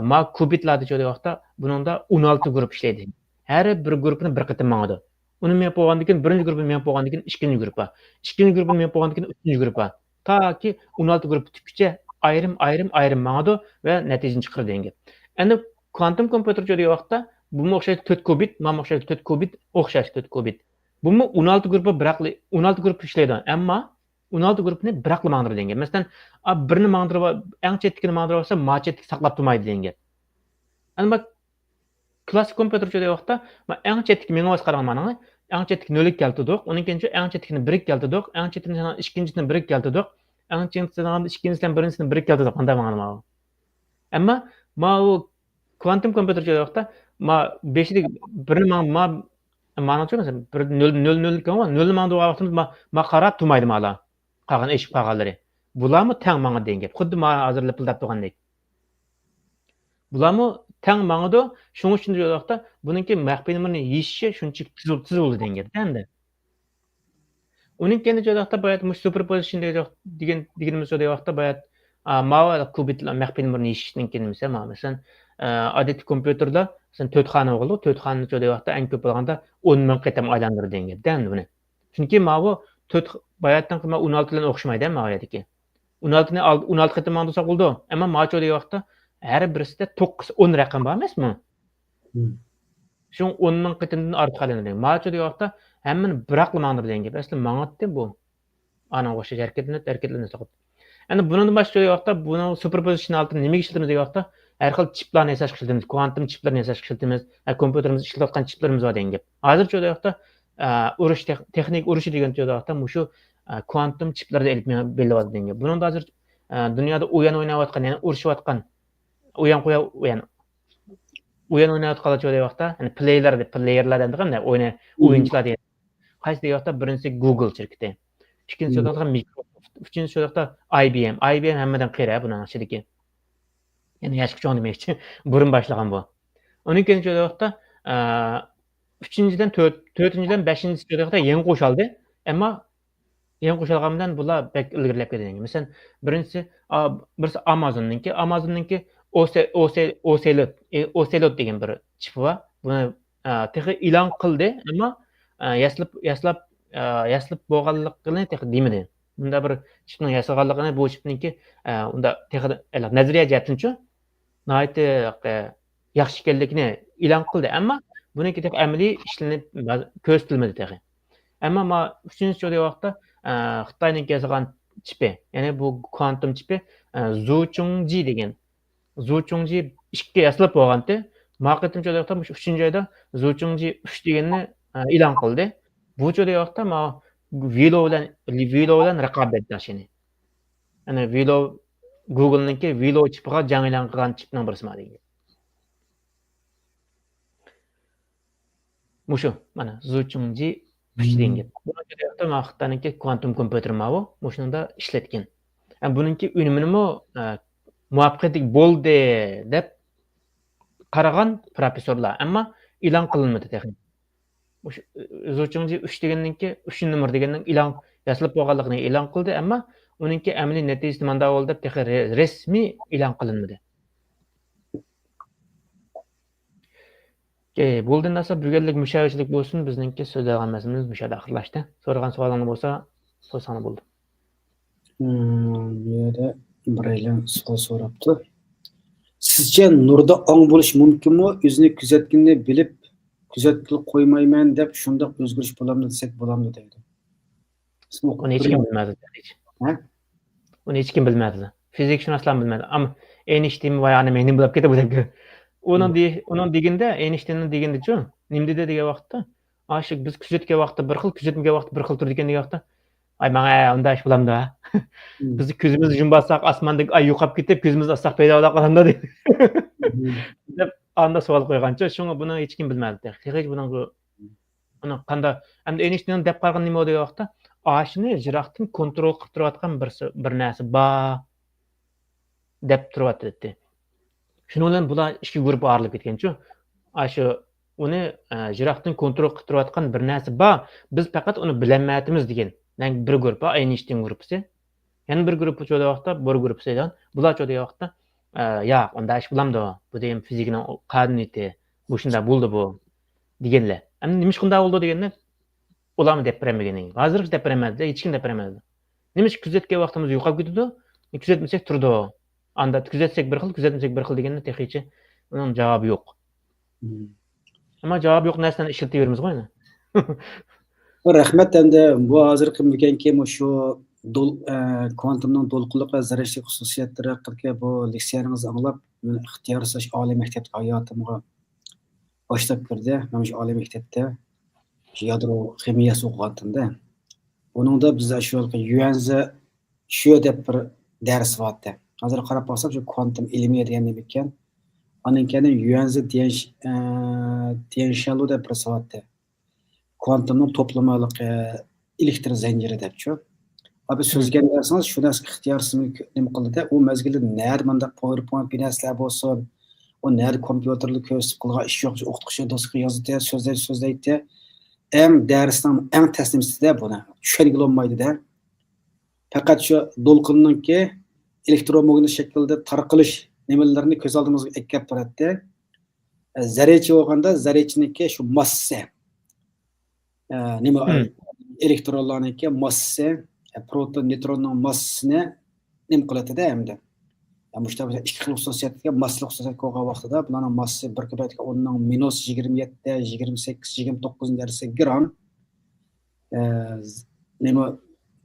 ma kubitlarda şöyle yoqda buningda 16 grup ishlaydi. Har bir grupni bir qatim mangadi. Uni men bo'lgandan keyin birinchi grupni men bo'lgandan keyin ikkinchi gruppa. Ikkinchi grupni men bo'lgandan keyin uchinchi gruppa. Taki 16 grup tutguncha ayrım mangadi va natijani chiqardi degan. Endi kvantum kompüter şöyle yoqda bu o'xshaydi 4 kubit, mana o'xshaydi 4 kubit, o'xshash 4 kubit. Bu 16 grupa biraqli 16 grup ishlaydi. Ammo 16 grupni biraqli mangdirib degan. Masalan, birini mangdirib, eng chetdikini mangdirib olsa, ma chetdik saqlab turmaydi degan. Endi bak klassik kompüter şöyle yoqda, eng chetdik menga o'z qaragan mana. Eng chetdik 0 keltirdik, uning keyin eng chetdikini 1 keltirdik, eng chetdikidan ikkinchisini 1 keltirdik, eng chetdikidan ikkinchisidan birinchisini 1 keltirdik. Qanday mangdirma? Ammo ma u kvantum kompüter şöyle yoqda, ma 5dik birini Ma'nosi mesela 0 kan 0 ma'noda vaqtimiz ma qarab turmaydi mala. Qolgan eshib qolganlari. Bularmi tang manga degan. Xuddi ma hozir lipildab turgandek. Bularmi tang mangada, shuning uchun yo'qda buningki maxfiy numarni yeyishi shunchalik tez bo'ldi degan. Endi. Uning kendi joyda bayat superposition deganimiz joyda bayat ma'lum kubitlar maxfiy numarni yeyishning kendi mesela odatiy kompyuterda sen 4 xona bo'ldi, 4 xona joyda vaqtda eng ko'p bo'lganda 10 ming qatam aylantirdi degan. Endi buni. Chunki mana 4 bayatdan 16 bilan o'xshamaydi ma oyatiki. 16 ni 16 qatam mangdisa bo'ldi. Ammo ma joyda vaqtda har birisida 9 10 raqam bor emasmi? Shu 10 ming qatamdan ortiq aylanadi. Ma joyda vaqtda hammani biraqli mangdirdi degan. Asli mangatdi bu. Ana o'sha harakatlanib soqib. Endi bundan boshqa vaqtda buni superposition altida nimaga ishlatamiz degan vaqtda har xil chiplarni yasash ishlatamiz, kvantum chiplarni yasash ishlatamiz, kompyuterimiz ishlatayotgan chiplarimiz bor degan gap. Hozir shu vaqtda urush texnik urushi degan vaqtda shu kvantum chiplarni ilib belgilayapti degan gap. Bundan hozir dunyoda o'yin o'ynayotgan, ya'ni urushayotgan, o'yin oynayotgan vaqtda, ya'ni playerlar endi qanday o'yinchilar deydi. Qaysi vaqtda birinchisi Google shirkati, ikkinchisi vaqtda Microsoft, uchinchisi vaqtda IBM hammadan qira buning ichidagi. Yani yaş küçüğün demekçi. Burun başlagan bu. Onun ikinci vaqtda 3-dan 4-dan 5-ci vaqtda yeni qo'shildi. Ammo yeni qo'shilgandan bular bek ilgirlab ketgan. Masalan, birisi Amazon'ninki Ocelot degan bir chip var. Buni texi e'lon qildi, ammo yaslab bo'lganligini texi demadi. Bunda bir chipning yasalganligini bu chipninki unda texi nazariya jihatdan nəhayət yaxşı ekanligini e'lon qildi, ammo buniki deb amaliy ishlanib ko'rsatilmadi texi. Ammo 3-chi vaqtda Xitoyning yasagan chipi, ya'ni bu kvantum chipi Zuchongji degan. Zuchongji 2 yaslab bo'lganda, maqatimchi vaqtda 3-chi oyda Zuchongji 3 deganni e'lon qildi. Bu vaqtda Vilo bilan raqobatdashini. Ya'ni Vilo Google'ninki Vilo chipiga jang e'lon qilgan chipning birisi degan. Mushu mana Zuchongji 3 degan. Bu yerda Xitoyninki kvantum kompyuter bu, mushunda ishlatgan. Buningki unumini muvaffaqiyatli bo'ldi deb qaragan professorlar, ammo e'lon qilinmadi texnik. Mush Zuchongji 3 deganninki 3-numar deganning e'lon yaslab bo'lganligini e'lon qildi, ammo uningki amaliy natijasi manda bo'ldi deb texi rasmiy e'lon qilinmadi. Bo'ldi narsa bugunlik mushohadachilik bo'lsin, bizningki so'zlagan mazmunimiz mushada oxirlashdi. So'ragan savollaringiz bo'lsa, so'zsani bo'ldi. Bu yerda biraylar savol so'rabdi. Sizcha nurda ong bo'lish mumkinmi? O'zini kuzatganini bilib kuzatib qo'ymayman deb shundoq o'zgarish bo'lamdi desak bo'lamdi deydi. Uni hech kim bilmadi. Ha? Uni hech kim bilmadi. Fizikshunoslar bilmadi. Ammo Einstein va yana men bilib ketib o'tdi. Onun deganda Einsteinning degandichu, nima dedi degan vaqtda, "Aşı biz kuzatgan vaqtda bir xil, kuzatmagan vaqtda bir xil tur degan vaqtda, ay menga unda ish bo'lamdi. Biz ko'zimizni yumbasak osmonda ay yo'qolib ketib, ko'zimizni ochsak paydo bo'la qoladi" dedi. deb anda savol qo'ygancha, shunga buni hech kim bilmadi. Hech buning uni qanda hamda Einstein deb qolgan nima degan vaqtda, "Ashni jiroqdan kontrol qilib turayotgan bir narsa bor" deb turyapti. Shuning bilan bular ikki guruh ayrılib ketganchu. Shu uni jiroqdan kontrol qilib turayotgan bir narsa bor, biz faqat uni bilmayapmiz degan. Bir guruh bor, Einstein guruhi. Yana bir guruh cho'da vaqtda, bir guruh saydan, bular cho'da vaqtda, "Yo'q, unda ish bo'lamdi. Bu deyim fizikning qonuniyati. Bu shunda bo'ldi bu" deganlar. Endi nima shunday bo'ldi deganda, ularni deb bermagan. Hozir deb bermadi, hech kim deb bermadi. Nima kuzatgan vaqtimiz yo'qolib ketdi, kuzatmasak turdi. Anda kuzatsak bir xil, kuzatmasak bir xil deganda texicha uning javobi yo'q. Ammo javob yo'q narsani ishlataveramiz qo'yni. Rahmat, endi bu hozirgi bo'lganki shu kvantumning to'lqinliq va zararli xususiyatlari haqida bu leksiyangizni anglab, men ixtiyorsiz oliy maktab hayotimga boshlab kirdi. Mana shu oliy maktabda yadro ximiyasi o'qiganimda, buningda bizda shu yuanzi shu deb bir dars bor. Hozir qarab bo'lsam, shu kvantum ilmiy degan nima ekan? Aninkani yuanzi dienshalu deb bir soatda. Kvantumning to'plamaliqi elektr zanjiri debchu. Abi so'zga qarsangiz, shu narsa ixtiyorsiz nima qildi-da, u mazgilda ner menda PowerPoint binaslar bo'lsin, o ner kompyuterli ko'rsatib qilgan ish yo'q, o'qituvchi do'stga yozdi, so'zlaydi. Darsning eng taslimsizda buni tushunga olmaydi-da. Faqat shu to'lqinningki elektromagnet shaklda tarqalish nimalarini ko'z oldimizga kelib turadi. Zarrachi bo'lganda zarrachiniki shu massa nima elektronlarniki massa, proton, neutronning massasini nima qiladi-da endi. Bu ishda ikki xil xususiyatga, massalik xususiyat qo'ygan vaqtida bularning massasi 1/10 -27, 28, 29 darajasi gram. Nima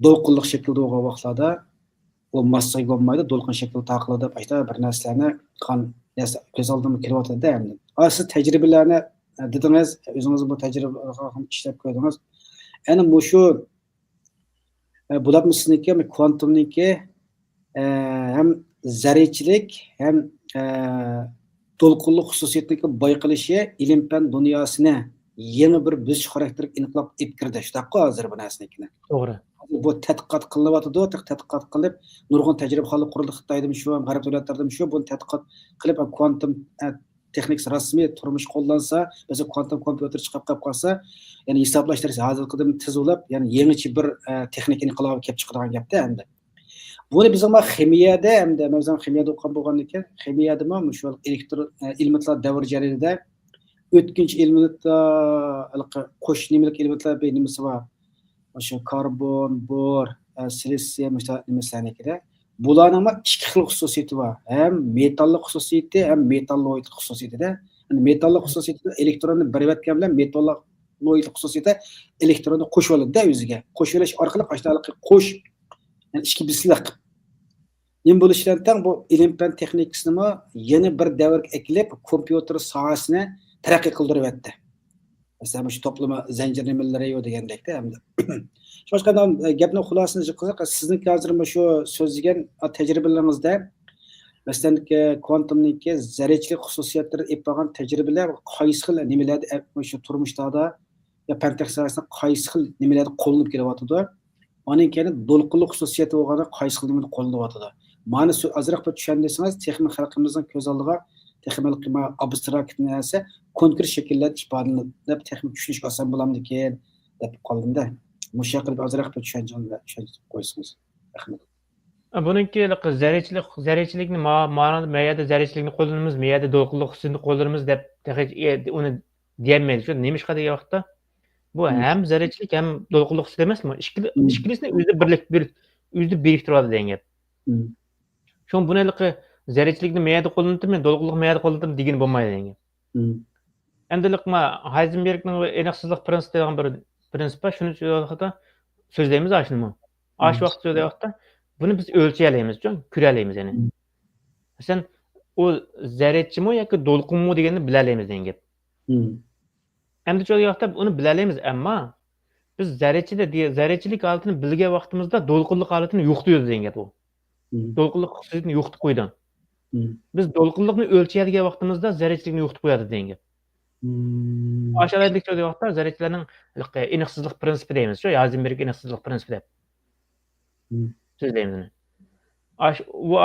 to'lqinliq shaklda bo'lgan vaqtlarda u massaga bo'lmaydi, to'lqin shaklda taqiladi. Başta bir narsalarni ko'z oldimga kelyapti-da endi. Siz tajribalarni dedingiz, o'zingiz bu tajribalarga ham ishlab ko'rdingiz. Endi bu shu bularni sizniki kvantumniki hem zarrachilik hem to'lqinliq xususiyatniki bayqilishi ilm fan dunyosini yeni bir bo'sh xarakterlik inqilob olib kirdi. Shunaqqa hozir bu narsanikini. To'g'ri. Bu tadqiqot qilyapti, tadqiqot qilib, nurg'un tajribalar qurildi. Xitoydami shu, g'arb davlatlaridami shu, buni tadqiqot qilib kvantum texnikasi rasmiy turmush qo'llansa, mesela kvantum kompyuter chiqib qolsa, ya'ni hisoblashtirish hozirgidan tezlab, ya'ni yangicha bir texnik inqilob kelib chiqadigan gapda endi. Buni biz ham ximiyada, hamda men ximiyada o'qigan bo'lgandan keyin, ximiyada ham shu elektron elementlar davr jarayonida o'tkinchi elementlar, qo'shnilik elementlar nimasi bor. O'sha karbon, bor, silisium nimalarnikida. Bularning ikki xil xususiyati bor. Ham metallik xususiyati, ham metalloid xususiyatida. Metallik xususiyatida elektronni biriktirgan bilan metalloid xususiyati elektronni qo'shib oladi-da o'ziga. Qo'shib olish orqali qo'sh, ya'ni ikki bisliq. Nima bo'lishidan tang bu ilm fan texnikasini yana bir davrga eklib, kompyuter sohasini taraqqiy qildirib o'tdi. Mesela şu toplama zincir nimalari yo'q degandekda hamda. Boshqadan gapning xulosasini qilsak, sizning hozir shu so'zlagan tajribalaringizda masalan kvantumniki zarrachilik xususiyatlari olib qolgan tajribalar qaysi xil nimalarda shu turmushda ya fan texnikasida qaysi xil nimalarda qo'llanib kelyapti? Uning keyin to'lqinli xususiyati bo'lgani qaysi xil nimada qo'llanyapti? Ma'ni ozroq bir tushunsangiz, texnik xalqimizning ko'z oldiga texnik abstrakt narsa konkret shakllarda ifodalanib texnik tushunish oson bo'lamdikan deb qoldimda. Mush qilib ozroq bir tushuntirib qo'ysangiz. Rahmat. Buningki zarrachilikni ma'noda mayada zarrachilikni qo'llanamiz, mayada to'lqinli xususiyatni qo'llanamiz deb uni deyolmaydi. Shu nima ishqa degan vaqtda bu ham zarrachilik ham to'lqinli xususiyat emasmi? Ikkilisini o'zida o'zida biriktiradi degan gap. Shu bunaqangi zarrachilikni mayada qo'llantirmi, to'lqinliq mayada qo'llantirmi degan bo'lmaydi degan gap. Endilik ma Heisenberg'ning aniqsizlik prinsipi degan bir prinsip var. Şunu söyləyəndə sözləyimiz aşınımı. Aş vaxt söyləyəndə bunu biz ölçəyələyimiz, kürələyimiz yəni. Sen o zərrəçimi yoki dolqunmu deganni biləlaymiz degan gap. Endi söyləyəndə onu biləlaymiz, amma biz zərrəçilik halatını bilgan vaqtimizda dolqunluq halatını yo'qotamiz degan gap bu. Dolqunluq xususiyatini yo'qotib qo'ydi. Biz dolqunluqni o'lchaydigan vaqtimizda zərrəçilikni yo'qotib qo'yadi degan gap. Aşağıdaki söyləyəndə zərrəçilərin aniqsizlik prinsipi deyimiz, Heisenberg aniqsizlik prinsipi deb. Söyləyimiz. O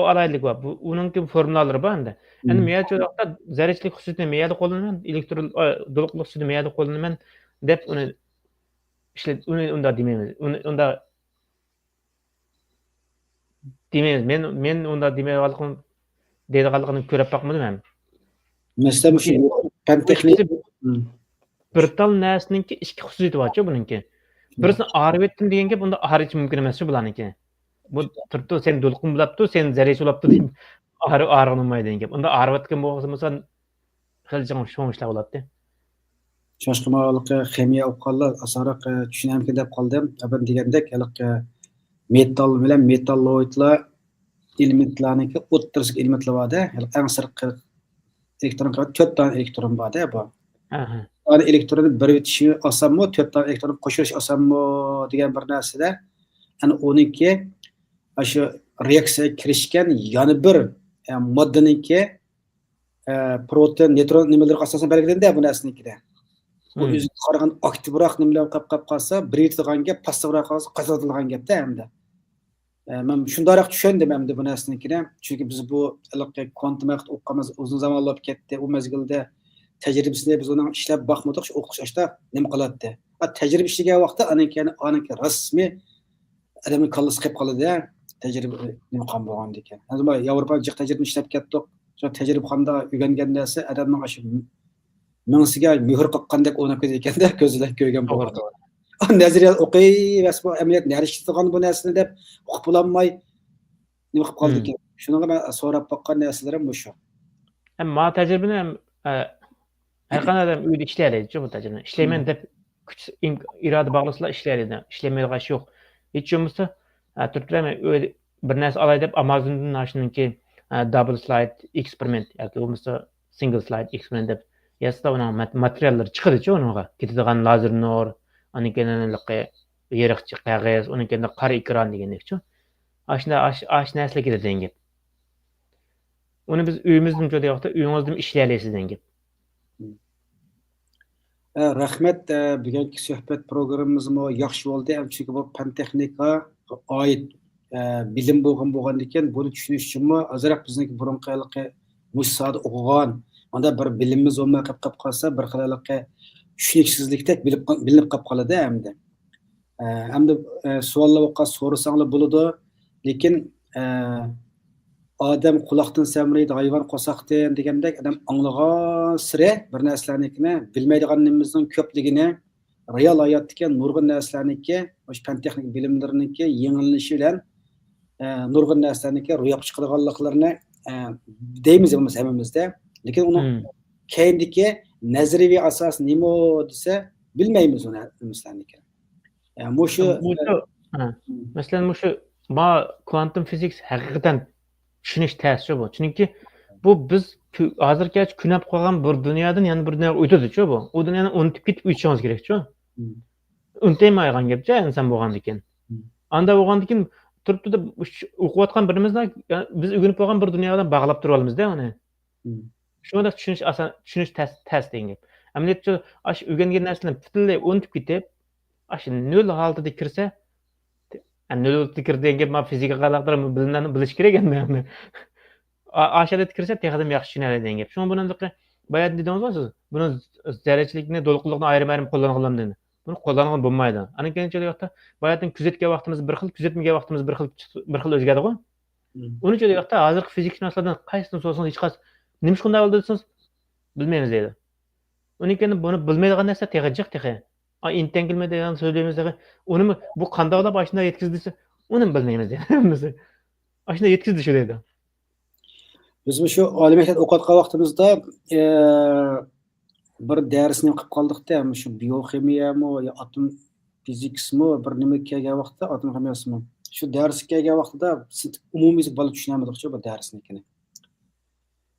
alaylık var. Onunki formulaları var anda. Yani meyal çoğaltıda zərrəçilik xüsusiyyətini meyalda qo'llanaman, elektron dolqunluq xüsusiyyətini meyalda qo'llanaman deb onu onda demaymiz. Onda demaymiz. Men onda demayotganligim deydiganligini ko'rib bakmadım ham. Mesela şu pen texnik bir tal narsaninki ikki xususiyati bor-ku buningki. Birisini arib etdim degan gap unda arish mumkin emas-ku bularniki. Bu turibdi sen dolqun bo'libdi, sen zərrəçi bo'libdi deb arg'inmaydi degan gap. Unda arib etgan bo'lsa xiljigan sho'ngishlar bo'ladi. Shoshqimoqlikqa ximiya o'qiganlar asorat tushunamki deb qoldim. Ben degandek metal bilan metalloidlar elementlarniki o'ttirsak elementlar borda, eng sirtqi elektron qavvat 4 tane elektron borda bu. Ana elektronni bir bitishi osanmi, 4 tane elektron qo'shilish osanmi degan bir narsada, ana oniki shu reaksiyaga kirishgan yana bir moddaniki proton, neutron nimalarga asosan belgilandi bu narsanikida. Bu o'ziga qaragan aktivroq nimalar qolib qolsa, biritigan gap, passivroq qolsa, qaytarilgan gapda hamda. Men shundaroq tushundim hamda bu narsanikida. Chunki biz bu kvantum vaqt o'qimiz uzun zaman olib ketdi. U mezgilda tajribasini biz uning ishlab baxmadik, shu o'qishda nima qiladi? Tajriba ishlagan vaqtda aniki rasmiy adamning kallasi qilib qoladi. Tajriba nima qilgan bo'lgan ekan. Hozir Yevropa jiq tajriba ishlab ketdik. Shu tajribaxonada o'rgangan narsa adamning shu mingsiga mehr qoqqandek o'ynab ketadi ekanda, ko'zlar ko'rgan bo'ladi. Nazariya o'qiy va bu amaliyot narishtirgan bu narsani deb o'qib bo'lmay nima qilib qoldi ekan. Shunga men so'rab boqqan narsalarim bu shu. Amma tajribani ham har qanday odam uyda ishlaydi, bu tajribani. Ishlayman deb kuch iroda bog'lasalar ishlaydi. Ishlamaydigan ish yo'q. Hech bo'lmasa turtlarmi bir narsa olay deb Amazondan nashiniki double slide experiment yoki bo'lmasa single slide experiment deb yasada uning materiallar chiqadi-ku unga. Ketadigan lazer nur, anikenanliqi yeriqchi qog'oz, unikenda qora ekran degandek-ku. Ashna narsalar ketadi degan gap. Uni biz uyimizda jo'da uyingizda ishlayolasiz degan gap. Rahmat, bugungi suhbat programmamizmi yaxshi bo'ldi. Chunki bu fan texnika oid bilim bo'lgan ekan, buni tushunish uchunmi azroq bizniki burunqilikqa musada o'qigan, unda bir bilimimiz bo'lmay qolib qolsa, bir xilaliqqa tushuniksizlikdek bilinib qolib qoladi hamda. Hamda savollar o'qqa so'rasanglar bo'ladi, lekin odam quloqdan samraydi, hayvon qo'saqdan degandek adam anglagan sira bir narsalarnikini bilmaydiganimizning ko'pligini real hayotdagi nurg'un narsalarniki, o'sha fan texnik bilimlarniki yengillanishi bilan nurg'un narsalarniki ro'yobga chiqadiganliklarini deymiz biz hammamizda. Lekin uni keyindagi nazariy asos nima desa bilmaymiz uni narsalarniki. Mushu masalan mushu quantum physics haqiqatan tushunish ta'siri bu. Chunki bu biz hozirgacha kunab qolgan bir dunyodan yana bir dunyoga o'tadi-ku bu. U dunyoni unutib ketib o'tishimiz kerak-ku. Unutmaydigan gap-ku inson bo'lgandan keyin. Anda bo'lgandan keyin turibdi o'qiyotgan birimizni biz o'rganib qolgan bir dunyodan bog'lab turib olamiz-da uni. Shunda tushunish test degan gap. Amaliyotda ash o'rgangan narsalarni butunlay unutib ketib, ash nol holatida kirsa, nol holatida degan gap fizikaga aloqador bilish kerak endi. Aşağıda kirsa texadan yaxshi tushunadi degan gap. Shuni bilan bayat dedingiz siz. Buni zarrachilikni, to'lqinlikni ayrim qo'llangan dedi. Buni qo'llangan bo'lmaydi. Ana keyinchalik yoqda bayatdan kuzatgan vaqtimiz bir xil, kuzatmagan vaqtimiz bir xil o'zgaradi-ku. Uning uchun yoqda hozirgi fizik narsalardan qaysini so'rasangiz hech qaysi nima shunday bo'ldi desangiz bilmaymiz deydi. Uning keyin buni bilmaydigan narsa texijiq texi. Intengilmaydi degan so'zlaymiz degan. Uni bu qanday olib ashuna yetkazdi desa, uni bilmaymiz deydi. Ashuna yetkazdi shu deydi. Biz şu alim mektep o'qiyotgan vaqtimizda bir darsni qilib qoldik-da, shu bioximiyami yo atom fizikasmi bir nima kelgan vaqtda atom ximiyasimi. Shu dars kelgan vaqtida umumiy bola tushunamadik-ku bu darsnikini.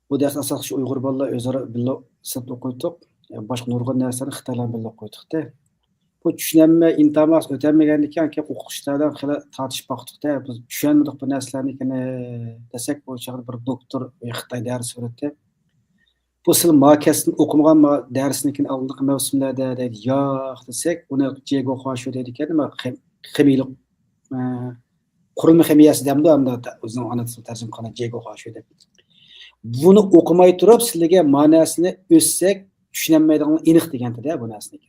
Bu ders asosan shu Uyg'ur bolalar o'zaro birga sinfda o'qiydik. Boshqa nurg'un narsalarni Xitoylar bilan o'qiydik-da. Bu tushunamay, intamas o'tamagandan keyin o'qituvchilardan xila tortishib boqdik-da. Biz tushunmadik bu narsalarnikini desak, bu chog'da bir doktor Xitoy darsi o'tdi. Bu siz makasni o'qimagan darsnikini oldingi mavsumlarda deydi, yo'q desak, uni Jego Xoshu deydi ekan, nima ximiylik qurilma ximiyasi demdi, hamda o'zining ona tili tarjima qilgan Jego Xoshu deb. Buni o'qimay turib, sizlarga ma'nosini o'ssak, tushunmaydigan aniq deganda bu narsani.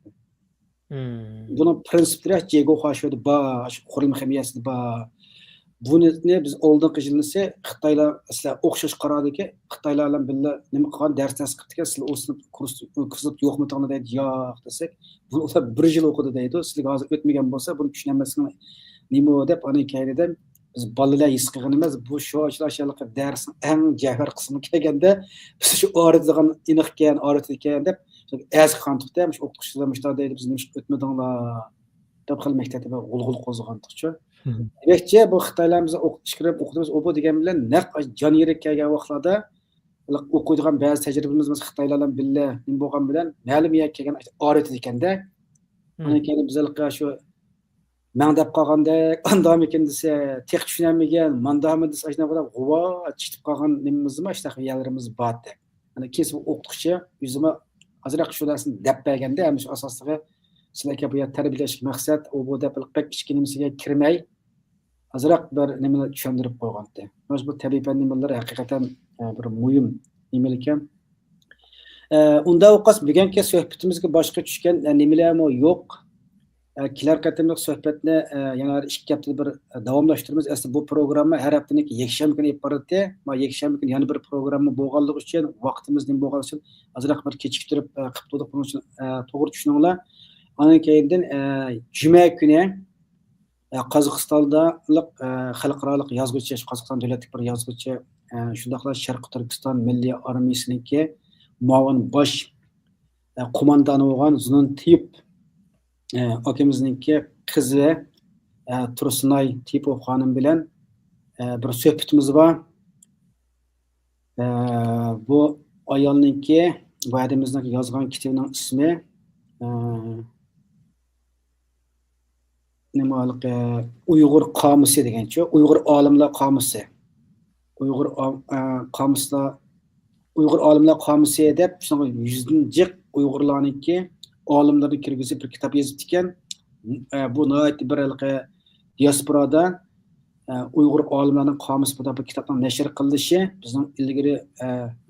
Buni prinsiplari Jego Xoshuda bor, qurilma ximiyasida bor. Buni biz oldingi yilnisi Xitoylar sizlar o'xshash qaradiki, Xitoylar bilan birga nima qilgan darslar qildik, sizlar o'sib kurs o'qisib yo'qmi to'g'ri deydi, yo'q desak, bu ular 1 yil o'qidi deydi. Sizlar hozir o'tmagan bo'lsa, buni tushunmasligini nima deb ana kaynidan biz bolalar his qilganimiz bu shu ashyolik darsning eng javhar qismi kelganda biz shu o'radigan aniqkan, o'ratikan deb az qantiqda ham o'qituvchilar mushtar deydi, biz nima o'tmadinglar deb xil maktabda g'ulg'ul qo'zg'andiqcha. Demakchi bu Xitoylarimizni o'qitishkirib o'qitamiz, bu degan bilan naq jon yirik kelgan vaqtlarda o'qiydigan ba'zi tajribamiz Xitoylar bilan birga nima bo'lgan bilan ma'lumiyat kelgan o'rati ekanda. Ana keyin bizlar shu mangdab qolganda andamikin desa, tek tushunamagan, mandami desa, shunaqa g'uvo chiqib qolgan nimamizmi, shunaqa yerlarimiz bor deb. Ana keyin o'qituvchi o'zima azroq shu narsani deb berganda, ham shu asosida sizlarga bu tarbiyalash maqsad u bu deb kichkinimizga kirmay azroq bir nimani tushuntirib qo'ygandi. Mana bu tabiiy nimalar haqiqatan bir muhim nima ekan. Unda o'qas bugungi suhbatimizga boshqa tushgan nimalarmi yo'q. Kelar qatimliq suhbatni yana 2 hafta bir davomlashtiramiz. Aslida bu programma har haftaniki yakshanba kuni iboratda, men yakshanba kuni yana bir programma bo'lganligi uchun vaqtimizning bo'lgani uchun azroq bir kechiktirib qilib turdik. Buning uchun to'g'ri tushuninglar. Ondan keyindan juma kuni Qozog'istondalik xalqaro yozuvchi, Qozog'iston davlatlik bir yozuvchi, shundaqla Sharq Turkiston Milliy armiyasiniki muavin bosh qo'mondoni bo'lgan Zunun Tiyip akamizniki qizi Tursunay Tiyipov xonim bilan bir suhbatimiz bor. Bu ayolniki bu adamimizning yozgan kitobining ismi nimalik Uyg'ur qomusi degancha, Uyg'ur olimlar qomusi. Uyg'ur olimlar qomusi deb shunga 100 jiq Uyg'urlarniki olimlarni kirgizib bir kitob yozib ekan. Bu nihoyat bir diasporada Uyg'ur olimlarining qomusi bu kitobning nashr qilinishi bizning ilgari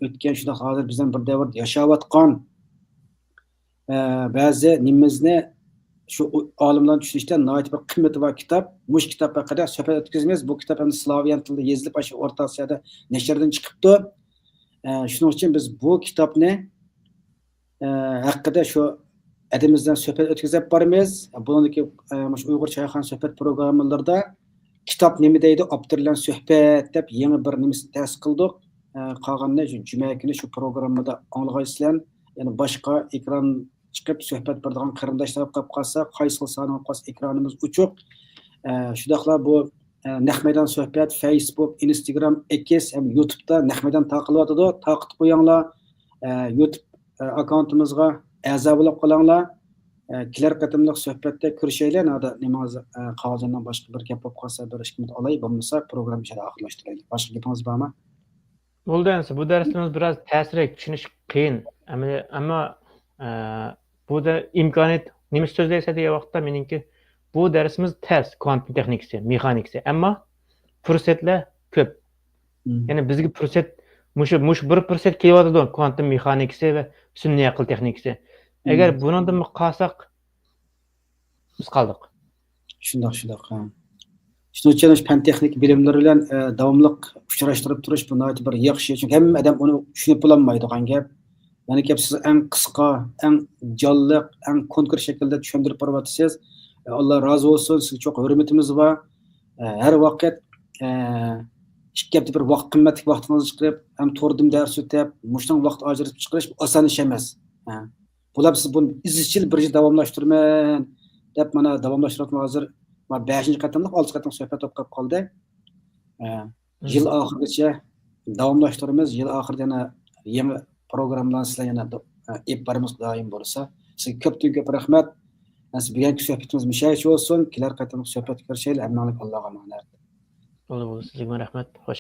o'tgan shunda hozir bizdan bir davr yashayotgan ba'zi nimamizni shu olimlarni tushunishda nihoyat bir qiymati bor kitob. Mush kitob haqida suhbat o'tkazamiz. Bu kitob ham Slaviyan tilida yozilib, shu O'rta Osiyoda nashrdan chiqibdi. Shuning uchun biz bu kitobni haqida shu adamimizdan suhbat o'tkazib boramiz. Buniki shu Uyg'ur choyxona suhbat programmalarida kitob nima deydi, avtorlar suhbat deb yangi bir nimasini ta'sis qildik. Qolganini shu juma kuni shu programmada anglaysizlar. Ya'ni boshqa ekran chiqib suhbat beradigan qarindoshlar qolib qolsa, qaysi soni qolsa ekranimiz uchuq. Shundaqla bu naq maydon suhbat Facebook, Instagram, X ham YouTube'da naq maydon taqilyotidi. Taqib qo'yinglar. YouTube akkauntimizga a'zo bo'lib qolinglar. Kelar qatimliq suhbatda ko'rishaylar. Nada namoz qolgandan boshqa bir gap bo'lib qolsa, bir ishkimit olay, bo'lmasa program ishini oxirlashtiraylik. Boshqa gapimiz bormi? Bo'ldi, endi bu darsimiz biroz ta'sirli tushunish qiyin. Ammo bu da imkoniyat nima so'zlaysa degan vaqtda meningki bu darsimiz test kvantum texnikasi, mexanikasi, ammo fursatlar ko'p. Ya'ni bizga fursat mush bir fursat kelyotdi kvantum mexanikasi va sun'iy aql texnikasi. Agar bundan qolsak biz qoldik. Shundoq. Shuning uchun fan texnik bilimlari bilan davomli uchrashtirib turish bu nihoyat bir yaxshi, chunki hamma odam uni tushunib bo'lmaydigan gap. Yani siz en kısa, en canlı, en konkret şekilde düşündürüp barbatsınız. Allah razı olsun. Siz çok hürmetimiz var. Her vakit şirkette bir vaqt qimmatli vaqtınızı çıkarıp hem tordim ders ötep, muştan vaqt ajırıp çıkarış asan iş emas. Bular siz bunu izchil bir yil davomlashtiraman deb mana davomlashtirib hozir 5-chi qatimliq 6 qatimliq suhbat bo'lib qoldi. Yil oxirigacha davomlashtiramiz. Yil oxirida yana yangi programmalar sizlar yana ep barimiz doim bo'lsa. Sizga ko'p rahmat. Siz bugungi suhbatimiz mishayish bo'lsin. Kelar qatimliq suhbatga kirishaylik. Allohga emanet. Sizga rahmat.